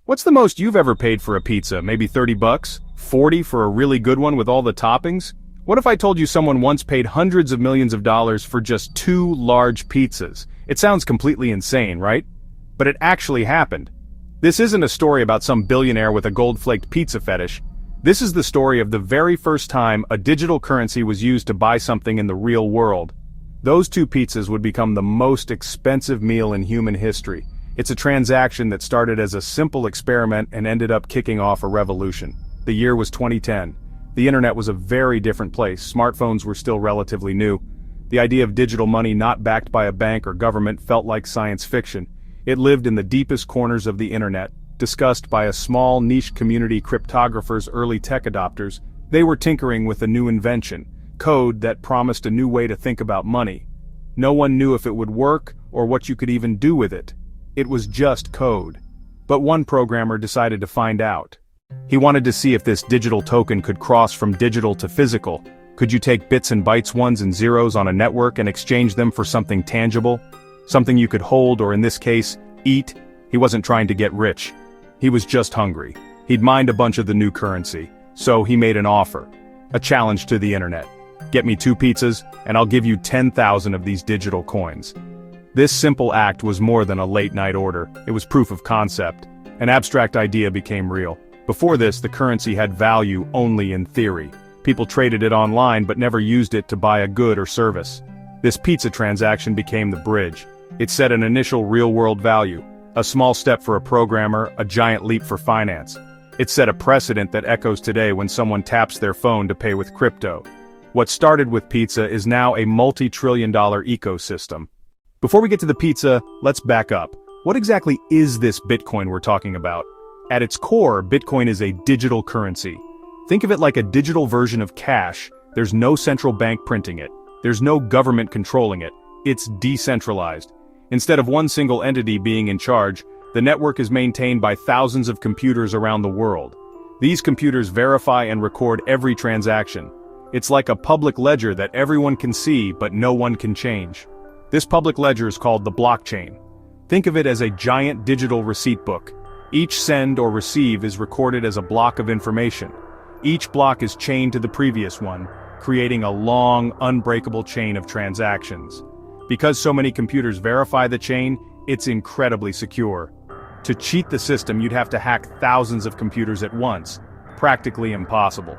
What's the most you've ever paid for a pizza? Maybe 30 bucks? 40 for a really good one with all the toppings? What if I told you someone once paid hundreds of millions of dollars for just 2 large pizzas? It sounds completely insane, right? But it actually happened. This isn't a story about some billionaire with a gold-flaked pizza fetish. This is the story of the very first time a digital currency was used to buy something in the real world. Those 2 pizzas would become the most expensive meal in human history. It's a transaction that started as a simple experiment and ended up kicking off a revolution. The year was 2010. The internet was a very different place. Smartphones were still relatively new. The idea of digital money not backed by a bank or government felt like science fiction. It lived in the deepest corners of the internet, discussed by a small niche community cryptographers, early tech adopters. They were tinkering with a new invention, code that promised a new way to think about money. No one knew if it would work or what you could even do with it. It was just code. But one programmer decided to find out. He wanted to see if this digital token could cross from digital to physical. Could you take bits and bytes, ones and zeros on a network and exchange them for something tangible? Something you could hold, or in this case, eat? He wasn't trying to get rich. He was just hungry. He'd mined a bunch of the new currency. So he made an offer. A challenge to the internet. Get me 2 pizzas, and I'll give you 10,000 of these digital coins. This simple act was more than a late-night order. It was proof of concept. An abstract idea became real. Before this, the currency had value only in theory. People traded it online but never used it to buy a good or service. This pizza transaction became the bridge. It set an initial real-world value. A small step for a programmer, a giant leap for finance. It set a precedent that echoes today when someone taps their phone to pay with crypto. What started with pizza is now a multi-trillion-dollar ecosystem. Before we get to the pizza, let's back up. What exactly is this Bitcoin we're talking about? At its core, Bitcoin is a digital currency. Think of it like a digital version of cash. There's no central bank printing it. There's no government controlling it. It's decentralized. Instead of one single entity being in charge, the network is maintained by thousands of computers around the world. These computers verify and record every transaction. It's like a public ledger that everyone can see but no one can change. This public ledger is called the blockchain. Think of it as a giant digital receipt book. Each send or receive is recorded as a block of information. Each block is chained to the previous one, creating a long, unbreakable chain of transactions. Because so many computers verify the chain, it's incredibly secure. To cheat the system, you'd have to hack thousands of computers at once. Practically impossible.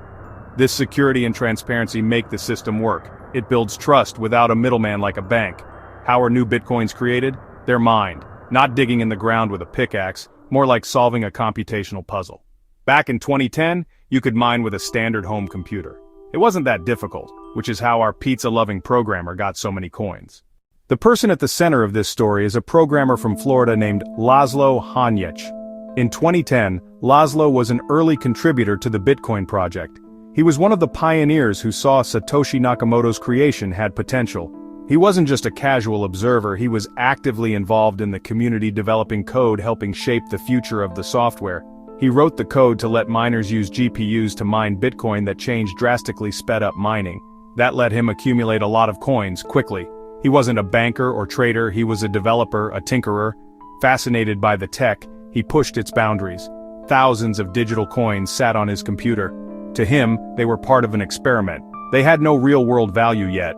This security and transparency make the system work. It builds trust without a middleman like a bank. How are new Bitcoins created? They're mined. Not digging in the ground with a pickaxe, more like solving a computational puzzle. Back in 2010, you could mine with a standard home computer. It wasn't that difficult, which is how our pizza-loving programmer got so many coins. The person at the center of this story is a programmer from Florida named Laszlo Hanyecz. In 2010, Laszlo was an early contributor to the Bitcoin project. He was one of the pioneers who saw Satoshi Nakamoto's creation had potential. He wasn't just a casual observer, he was actively involved in the community developing code helping shape the future of the software. He wrote the code to let miners use GPUs to mine Bitcoin. That change drastically sped up mining. That let him accumulate a lot of coins quickly. He wasn't a banker or trader, he was a developer, a tinkerer. Fascinated by the tech, he pushed its boundaries. Thousands of digital coins sat on his computer. To him, they were part of an experiment. They had no real-world value yet.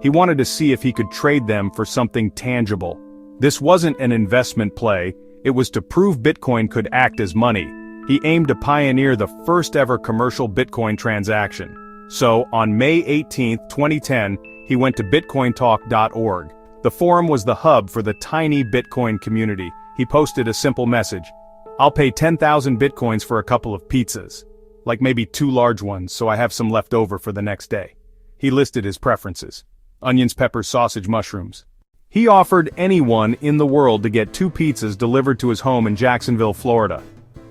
He wanted to see if he could trade them for something tangible. This wasn't an investment play, it was to prove Bitcoin could act as money. He aimed to pioneer the first-ever commercial Bitcoin transaction. So, on May 18, 2010, he went to bitcointalk.org. The forum was the hub for the tiny Bitcoin community. He posted a simple message. "I'll pay 10,000 Bitcoins for a couple of pizzas. Like maybe 2 large ones, so I have some left over for the next day." He listed his preferences. Onions, peppers, sausage, mushrooms. He offered anyone in the world to get 2 pizzas delivered to his home in Jacksonville, Florida.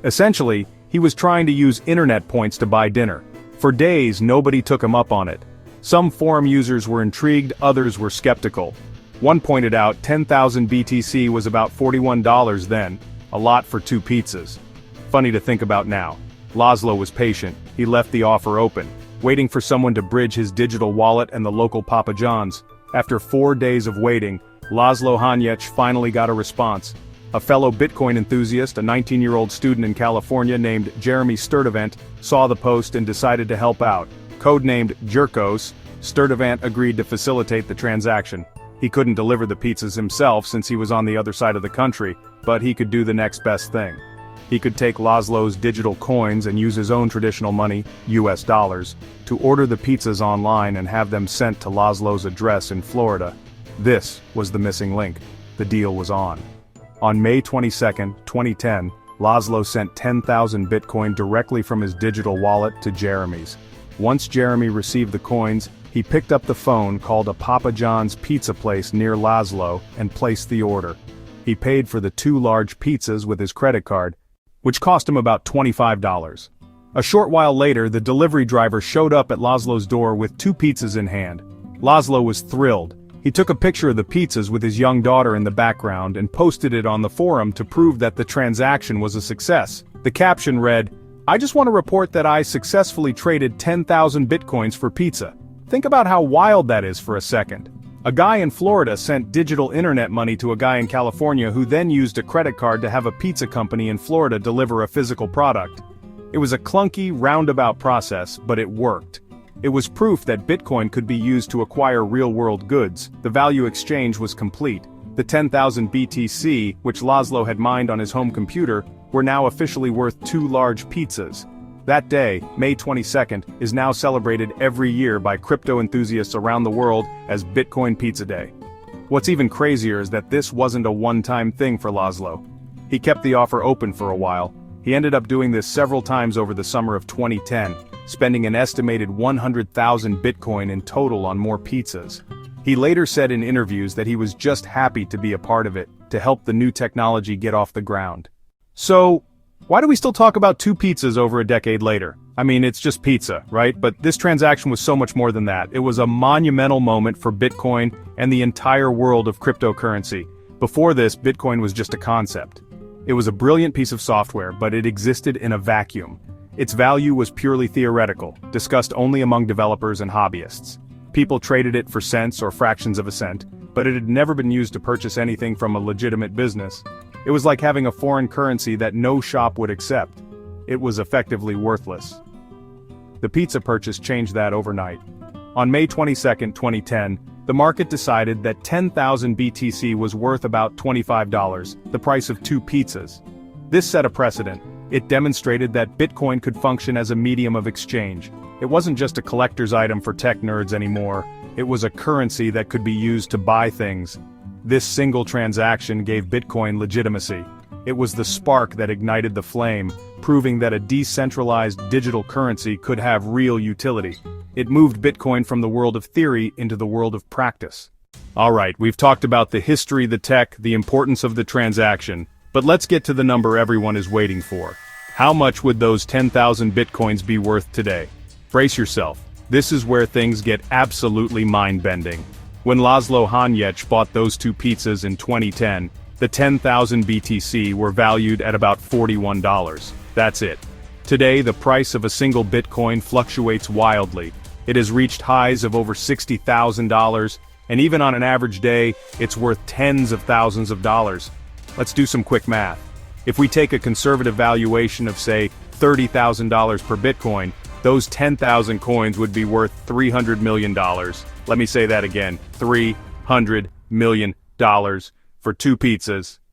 Essentially, he was trying to use internet points to buy dinner. For days, nobody took him up on it. Some forum users were intrigued, others were skeptical. One pointed out 10,000 BTC was about $41 then, a lot for 2 pizzas. Funny to think about now. Laszlo was patient. He left the offer open, waiting for someone to bridge his digital wallet and the local Papa John's. After 4 days of waiting, Laszlo Hanyecz finally got a response. A fellow Bitcoin enthusiast, a 19-year-old student in California named Jeremy Sturdivant, saw the post and decided to help out. Codenamed Jerkos, Sturdivant agreed to facilitate the transaction. He couldn't deliver the pizzas himself since he was on the other side of the country, but he could do the next best thing. He could take Laszlo's digital coins and use his own traditional money, US dollars, to order the pizzas online and have them sent to Laszlo's address in Florida. This was the missing link. The deal was on. On May 22, 2010, Laszlo sent 10,000 Bitcoin directly from his digital wallet to Jeremy's. Once Jeremy received the coins, he picked up the phone, called a Papa John's pizza place near Laszlo, and placed the order. He paid for the 2 large pizzas with his credit card, which cost him about $25. A short while later, the delivery driver showed up at Laszlo's door with 2 pizzas in hand. Laszlo was thrilled. He took a picture of the pizzas with his young daughter in the background and posted it on the forum to prove that the transaction was a success. The caption read, "I just want to report that I successfully traded 10,000 Bitcoins for pizza." Think about how wild that is for a second. A guy in Florida sent digital internet money to a guy in California who then used a credit card to have a pizza company in Florida deliver a physical product. It was a clunky, roundabout process, but it worked. It was proof that Bitcoin could be used to acquire real-world goods. The value exchange was complete. The 10,000 BTC, which Laszlo had mined on his home computer, were now officially worth 2 large pizzas. That day, May 22nd, is now celebrated every year by crypto enthusiasts around the world as Bitcoin Pizza Day. What's even crazier is that this wasn't a one-time thing for Laszlo. He kept the offer open for a while. He ended up doing this several times over the summer of 2010, spending an estimated 100,000 Bitcoin in total on more pizzas. He later said in interviews that he was just happy to be a part of it, to help the new technology get off the ground. So, why do we still talk about 2 pizzas over a decade later? I mean, it's just pizza, right? But this transaction was so much more than that. It was a monumental moment for Bitcoin and the entire world of cryptocurrency. Before this, Bitcoin was just a concept. It was a brilliant piece of software, but it existed in a vacuum. Its value was purely theoretical, discussed only among developers and hobbyists. People traded it for cents or fractions of a cent, but it had never been used to purchase anything from a legitimate business. It was like having a foreign currency that no shop would accept. It was effectively worthless. The pizza purchase changed that overnight. On May 22, 2010, the market decided that 10,000 BTC was worth about $25, the price of 2 pizzas. This set a precedent. It demonstrated that Bitcoin could function as a medium of exchange. It wasn't just a collector's item for tech nerds anymore. It was a currency that could be used to buy things. This single transaction gave Bitcoin legitimacy. It was the spark that ignited the flame, proving that a decentralized digital currency could have real utility. It moved Bitcoin from the world of theory into the world of practice. Alright, we've talked about the history, the tech, the importance of the transaction, but let's get to the number everyone is waiting for. How much would those 10,000 Bitcoins be worth today? Brace yourself. This is where things get absolutely mind-bending. When Laszlo Hanyecz bought those 2 pizzas in 2010, the 10,000 BTC were valued at about $41. That's it. Today, the price of a single Bitcoin fluctuates wildly. It has reached highs of over $60,000, and even on an average day, it's worth tens of thousands of dollars. Let's do some quick math. If we take a conservative valuation of, say, $30,000 per Bitcoin, those 10,000 coins would be worth $300 million. Let me say that again, $300 million for 2 pizzas.